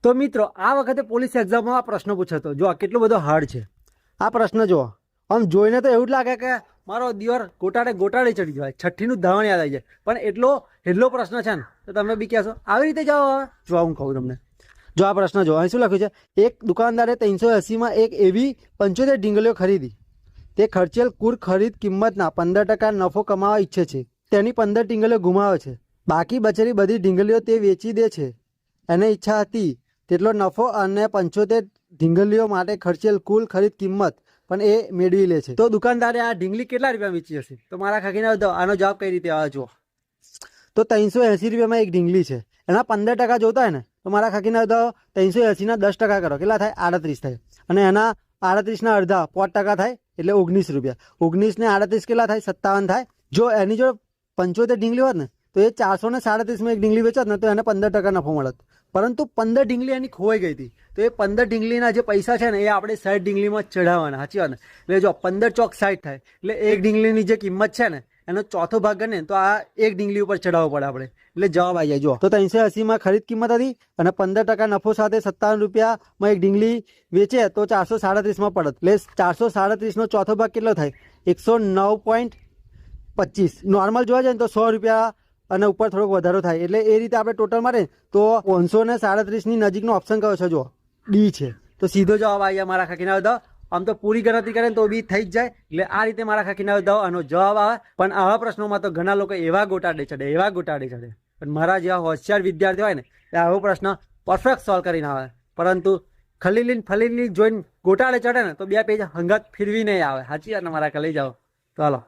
તો મિત્રો આ વખતે પોલીસ એક્ઝામમાં આ પ્રશ્ન પૂછ્યો હતો. જો કેટલો બધો હાર્ડ છે આ પ્રશ્ન. જો આમ જોઈને તો એવું જ લાગે કે મારો દિયર ગોટાળે ચડી જાય, છઠ્ઠીનું ધાવણ યાદ આવી જાય. પણ એટલો પ્રશ્ન છે ને તો તમે બી કહેશો આવી રીતે જાઓ. જો હું કહું તમને, જો આ પ્રશ્ન જો અહીં શું લખ્યું છે. એક દુકાનદારે 380માં એક એવી 75 ઢીંગલીઓ ખરીદી. તે ખર્ચેલ કુલ ખરીદ કિંમતના 15% નફો કમાવા ઈચ્છે છે. તેની 15 ઢીંગલીઓ ગુમાવે છે. બાકી બચેલી બધી ઢીંગલીઓ તે વેચી દે છે. એને ઈચ્છા હતી તેટલો નફો અને 75 ઢીંગલીઓ માટે ખર્ચેલ કુલ ખરીદ કિંમત પણ એ મેળવી લે છે. તો દુકાનદારે આ ઢીંગલી કેટલા રૂપિયા વેચી હશે? તો મારા ખાખીને આનો જવાબ કઈ રીતે આવે જુઓ. તો 380 રૂપિયામાં એક ઢીંગલી છે, એના 15% જોતા હોય ને તો મારા ખાખીને 380ના 10% કરો કેટલા થાય? 38 થાય. અને એના 38ના અડધા 5% થાય એટલે 19 રૂપિયા. 19 ને 38 કેટલા થાય? 57 થાય. જો એની જો 75 ઢીંગલી હોત ને તો એ 437માં એક ઢીંગલી વેચત ને તો એને 15% નફો મળત. પરંતુ 15 ઢીંગલી એની ખોવાઈ ગઈ હતી. તો એ 15 ઢીંગલીના જે પૈસા છે ને એ આપણે 60 ઢીંગલીમાં ચઢાવવાના. સાચી વાત ને? એટલે જો 15 ચોક 60 થાય એટલે એક ઢીંગલીની જે કિંમત છે ને એનો ચોથો ભાગ ગણે તો આ એક ઢીંગલી ઉપર ચડાવવો પડે આપણે. એટલે જવાબ આવી જાય. જો તો 380માં ખરીદ કિંમત હતી અને 15% નફો સાથે 57 રૂપિયામાં એક ઢીંગલી વેચે તો 437માં પડત. એટલે 437નો ચોથો ભાગ કેટલો થાય? 109.25. નોર્મલ જોવા જાય ને તો 100 રૂપિયા અને ઉપર થોડોક વધારો થાય. એટલે એ રીતે આપણે ટોટલ મારે તો 537ની નજીકનો ઓપ્શન કયો છે? જો ડી છે. તો સીધો જવાબ આવી જાય મારા ખાખીના દો. આમ તો પૂરી ગણતરી કરે તો બી થઈ જ જાય. એટલે આ રીતે મારા ખાખીના દો આનો જવાબ આવે. પણ આવા પ્રશ્નોમાં તો ઘણા લોકો એવા ગોટાળે ચડે. પણ મારા જેવા હોશિયાર વિદ્યાર્થી હોય ને એ આવો પ્રશ્ન પરફેક્ટ સોલ્વ કરીને આવે. પરંતુ ખલીલી જોઈને ગોટાળે ચડે ને તો 2 પેજ હંગાત ફેરવી નહીં આવે. સાચી વાત ને મારા લઈ જાઓ. ચાલો.